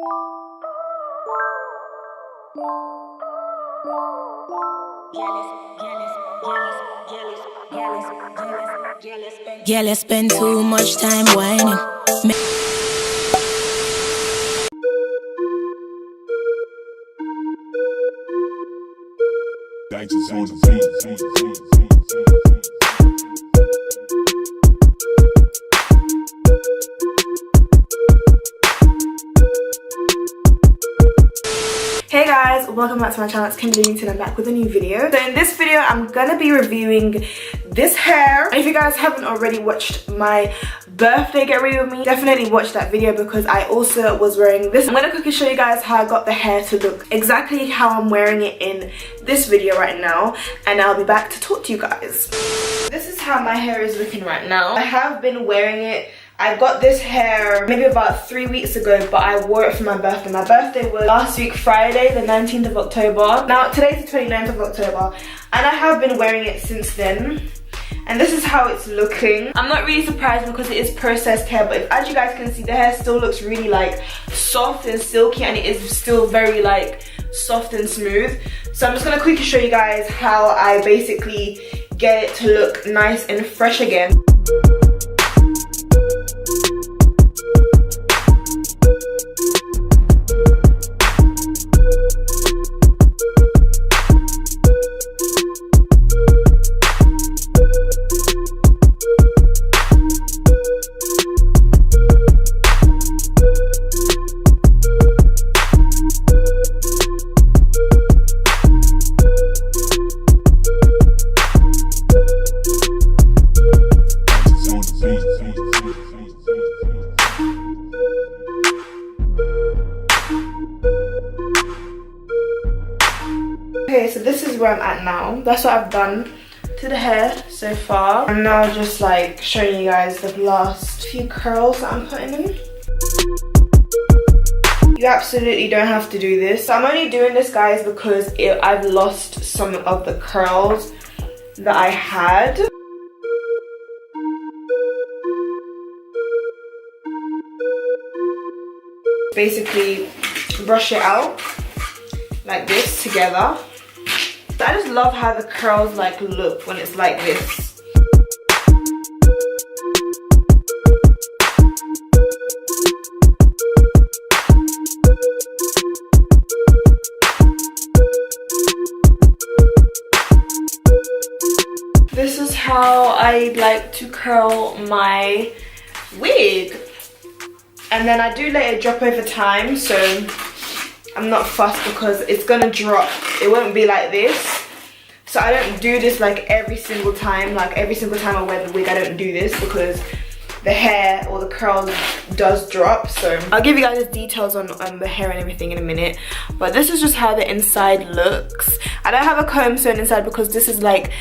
Yeah, let's spend too much time whining. Digits on the beat. Hey guys, welcome back to my channel. It's Kimberly and I'm back with a new video. So in this video I'm gonna be reviewing this hair. If you guys haven't already watched my birthday get ready with me, definitely watch that video because I also was wearing this. I'm gonna quickly show you guys how I got the hair to look exactly how I'm wearing it in this video right now, and I'll be back to talk to you guys. This is how my hair is looking right now. I have been wearing it. I got this hair maybe about 3 weeks ago, but I wore it for my birthday. My birthday was last week Friday, the 19th of October. Now today's the 29th of October and I have been wearing it since then. And this is how it's looking. I'm not really surprised because it is processed hair, but as you guys can see, the hair still looks really like soft and silky, and it is still very like soft and smooth. So I'm just gonna quickly show you guys how I basically get it to look nice and fresh again. Okay, so this is where I'm at now. That's what I've done to the hair so far. I'm now just like showing you guys the last few curls that I'm putting in. You absolutely don't have to do this. So I'm only doing this, guys, because I've lost some of the curls that I had. Basically brush it out like this together. I just love how the curls like look when it's like this. This is how I like to curl my wig. And then I do let it drop over time, so I'm not fussed because it's gonna drop. It won't be like this. So I don't do this like every single time. Like every single time I wear the wig, I don't do this because the hair or the curls does drop. So I'll give you guys the details on the hair and everything in a minute. But this is just how the inside looks. I don't have a comb sewn inside because this is like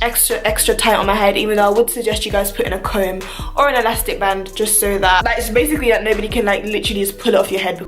extra tight on my head, even though I would suggest you guys put in a comb or an elastic band just so that like it's basically that nobody can like literally just pull it off your head.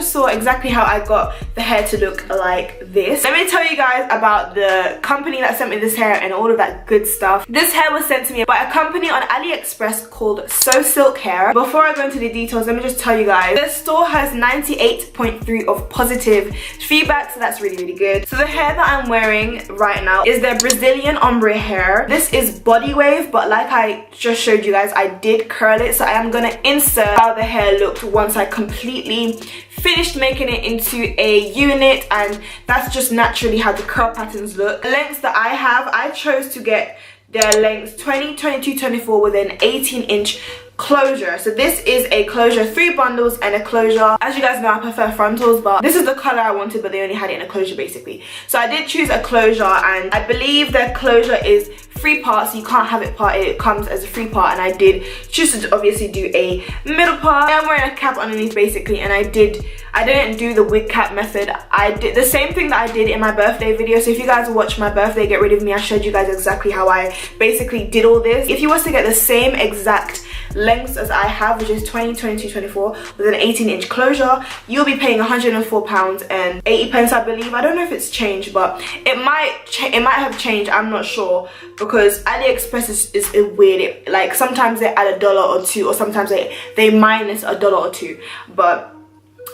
Saw exactly how I got the hair to look like this. Let me tell you guys about the company that sent me this hair and all of that good stuff. This hair was sent to me by a company on Aliexpress called So Silk Hair. Before I go into the details, let me just tell you guys, the store has 98.3 of positive feedback, so that's really good. So the hair that I'm wearing right now is their Brazilian ombre hair. This is body wave, but like I just showed you guys, I did curl it, so I am gonna insert how the hair looked once I completely finished making it into a unit, and that's just naturally how the curl patterns look. The lengths that I have, I chose to get their lengths 20, 22, 24 with an 18-inch closure. So this is a closure, 3 bundles and a closure. As you guys know, I prefer frontals, but this is the color I wanted, but they only had it in a closure basically. So I did choose a closure, and I believe the closure is 3 parts, so you can't have it parted. It comes as a 3 part, and I did choose to obviously do a middle part. I'm wearing a cap underneath basically, and I didn't do the wig cap method. I did the same thing that I did in my birthday video. So if you guys watch my birthday get rid of me, I showed you guys exactly how I basically did all this. If you was to get the same exact lengths as I have, which is 20, 22, 24 with an 18-inch closure, you'll be paying £104 and 80 pence, I believe. I don't know if it's changed, but it might have changed, I'm not sure, because Aliexpress is weird. Like sometimes they add $1 or $2, or sometimes they minus $1 or $2, but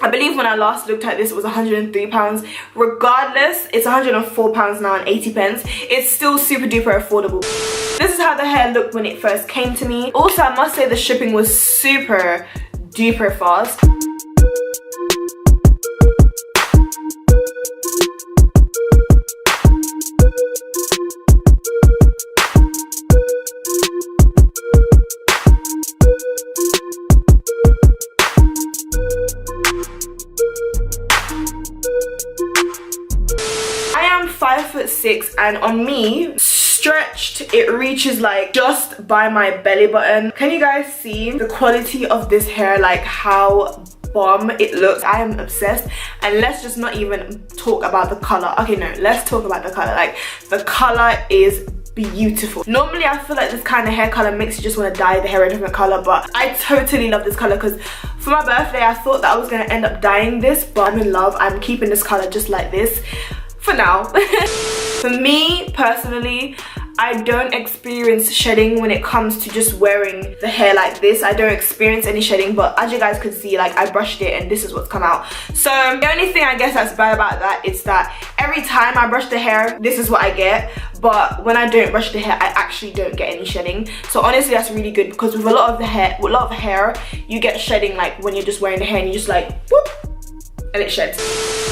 I believe when I last looked at this it was £103. Regardless, it's £104 now and 80 pence. It's still super duper affordable. This is how the hair looked when it first came to me. Also, I must say the shipping was super duper fast. I am 5'6", and on me, stretched, it reaches like just by my belly button. Can you guys see the quality of this hair, like how bomb it looks? I am obsessed. And let's just not even talk about the color. Okay, no, let's talk about the color. Like, the color is beautiful. Normally I feel like this kind of hair color makes you just want to dye the hair a different color, but I totally love this color, because for my birthday I thought that I was going to end up dyeing this, but I'm in love. I'm keeping this color just like this for now. For me personally, I don't experience shedding when it comes to just wearing the hair like this. I don't experience any shedding, but as you guys could see, like, I brushed it and this is what's come out. So the only thing I guess that's bad about that is that every time I brush the hair, this is what I get. But when I don't brush the hair, I actually don't get any shedding. So honestly, that's really good, because with a lot of hair, you get shedding like when you're just wearing the hair and you just like whoop, and it sheds.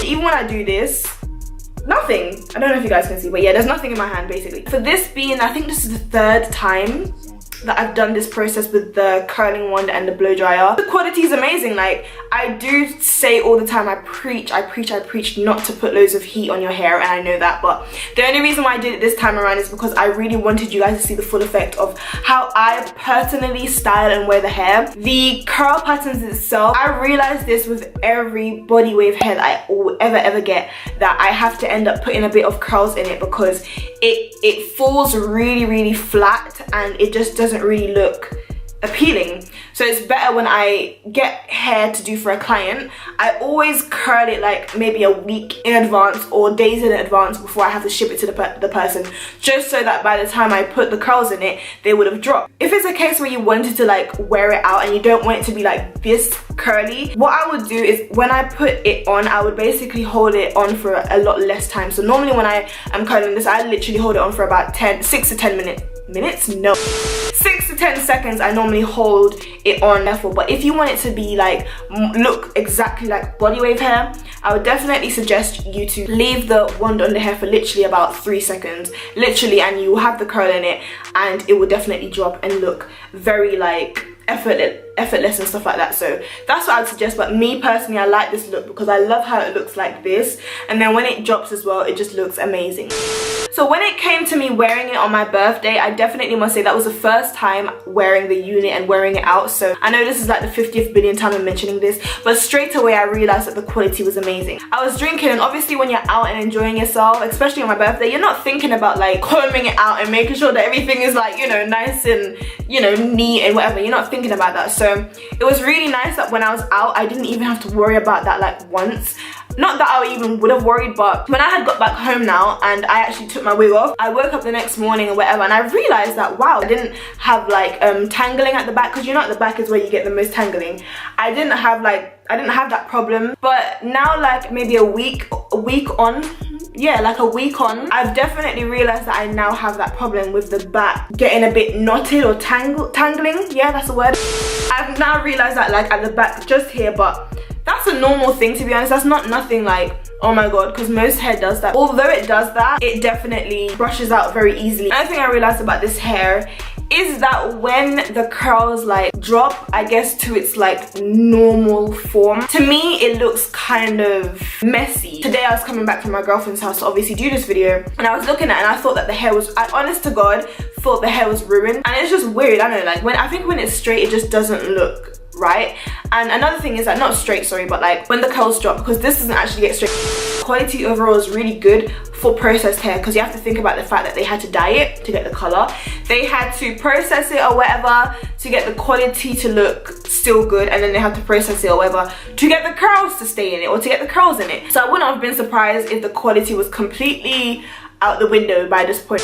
Even when I do this, nothing. I don't know if you guys can see, but yeah, there's nothing in my hand basically. For this being, I think this is the 3rd time that I've done this process with the curling wand and the blow dryer. The quality is amazing. Like, I do say all the time, I preach not to put loads of heat on your hair, and I know that, but the only reason why I did it this time around is because I really wanted you guys to see the full effect of how I personally style and wear the hair. The curl patterns itself, I realized this with every body wave hair that I ever get, that I have to end up putting a bit of curls in it, because it falls really flat and it just doesn't really look appealing. So it's better when I get hair to do for a client, I always curl it like maybe a week in advance or days in advance before I have to ship it to the person, just so that by the time I put the curls in it, they would have dropped. If it's a case where you wanted to like wear it out and you don't want it to be like this curly, what I would do is when I put it on, I would basically hold it on for a lot less time. So normally when I am curling this, I literally hold it on for about 6 to 10 minutes? No. 6 to 10 seconds I normally hold it on, therefore. But if you want it to be like look exactly like body wave hair, I would definitely suggest you to leave the wand on the hair for literally about 3 seconds, literally, and you will have the curl in it, and it will definitely drop and look very like effortless and stuff like that. So that's what I'd suggest. But me personally, I like this look because I love how it looks like this, and then when it drops as well, it just looks amazing. So when it came to me wearing it on my birthday, I definitely must say that was the first time wearing the unit and wearing it out. So I know this is like the 50th billion time I'm mentioning this, but straight away I realized that the quality was amazing. I was drinking, and obviously when you're out and enjoying yourself, especially on my birthday, you're not thinking about like combing it out and making sure that everything is like, you know, nice and, you know, neat and whatever. You're not thinking about that. So it was really nice that when I was out, I didn't even have to worry about that like once. Not that I even would have worried, but when I had got back home now and I actually took my wig off, I woke up the next morning or whatever, and I realized that wow, I didn't have like tangling at the back, because you know at the back is where you get the most tangling. I didn't have that problem. But now, like maybe a week on, yeah, like a week on, I've definitely realized that I now have that problem with the back getting a bit knotted or tangling. Yeah, that's a word. I've now realized that like at the back just here, but that's a normal thing, to be honest. That's not nothing like, oh my god, because most hair does that. Although it does that, it definitely brushes out very easily. Another thing I realized about this hair is that when the curls like drop, I guess, to its like normal form, to me it looks kind of messy. Today I was coming back from my girlfriend's house to obviously do this video, and I was looking at it and I thought that the hair was, I honest to God thought the hair was ruined. And it's just weird, I don't know, like I think when it's straight it just doesn't look right. And another thing is that, not straight, sorry, but like when the curls drop, because this doesn't actually get straight, quality overall is really good for processed hair, because you have to think about the fact that they had to dye it to get the color, they had to process it or whatever to get the quality to look still good, and then they had to process it or whatever to get the curls to stay in it or to get the curls in it. So I wouldn't have been surprised if the quality was completely out the window by this point.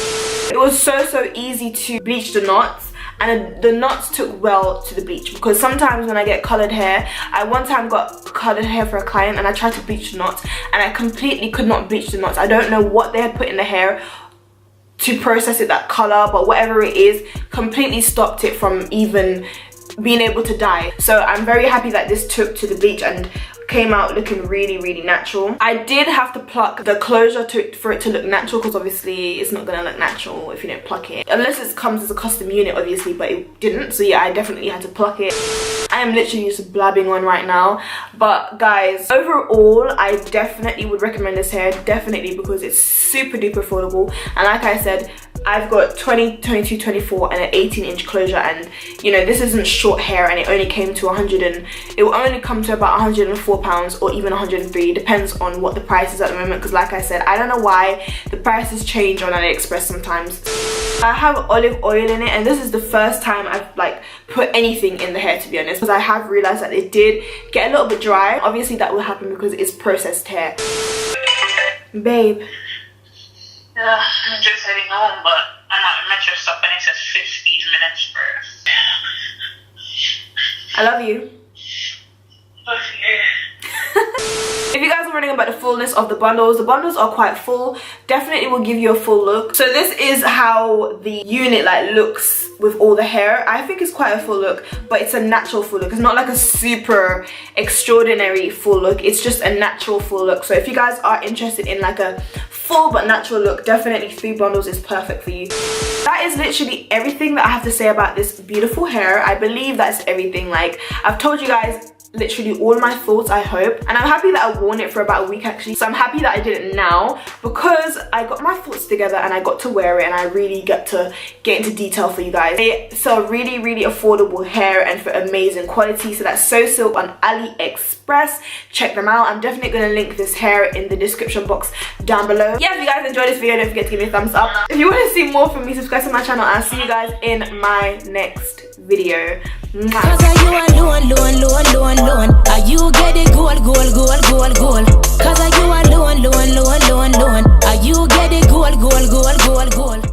It was so easy to bleach the knots, and the knots took well to the bleach, because sometimes when I get colored hair, I one time got colored hair for a client and I tried to bleach the knots and I completely could not bleach the knots. I don't know what they had put in the hair to process it that color, but whatever it is completely stopped it from even being able to dye. So I'm very happy that this took to the bleach and came out looking really natural. I did have to pluck the closure for it to look natural, because obviously it's not gonna look natural if you don't pluck it, unless it comes as a custom unit obviously, but it didn't. So yeah, I definitely had to pluck it. I am literally just blabbing on right now, but guys, overall I definitely would recommend this hair, definitely, because it's super duper affordable. And like I said, I've got 20, 22, 24 and an 18-inch closure, and you know, this isn't short hair, and it only came to it will only come to about 104 pounds or even 103, depends on what the price is at the moment, because like I said, I don't know why the prices change on Aliexpress sometimes. I have olive oil in it, and this is the first time I've like put anything in the hair, to be honest, because I have realized that it did get a little bit dry. Obviously that will happen because it's processed hair. Babe, I'm just heading home, but I'm at metro stop and it says 15 minutes for. I love you. Okay. If you guys are wondering about the fullness of the bundles are quite full, definitely will give you a full look. So this is how the unit like looks with all the hair. I think it's quite a full look, but it's a natural full look. It's not like a super extraordinary full look, it's just a natural full look. So if you guys are interested in like a full but natural look, definitely 3 bundles is perfect for you. That is literally everything that I have to say about this beautiful hair. I believe that's everything. Like, I've told you guys literally all my thoughts, I hope, and I'm happy that I worn it for about a week actually. So I'm happy that I did it now, because I got my thoughts together and I got to wear it and I really got to get into detail for you guys. They sell really affordable hair and for amazing quality. So that's So Silk on Aliexpress. Check them out. I'm definitely going to link this hair in the description box down below. Yeah, if you guys enjoyed this video, don't forget to give me a thumbs up. If you want to see more from me, subscribe to my channel, and I'll see you guys in my next video. Cause you alone. Are you get it goal. Cause you alone. Are you get it goal.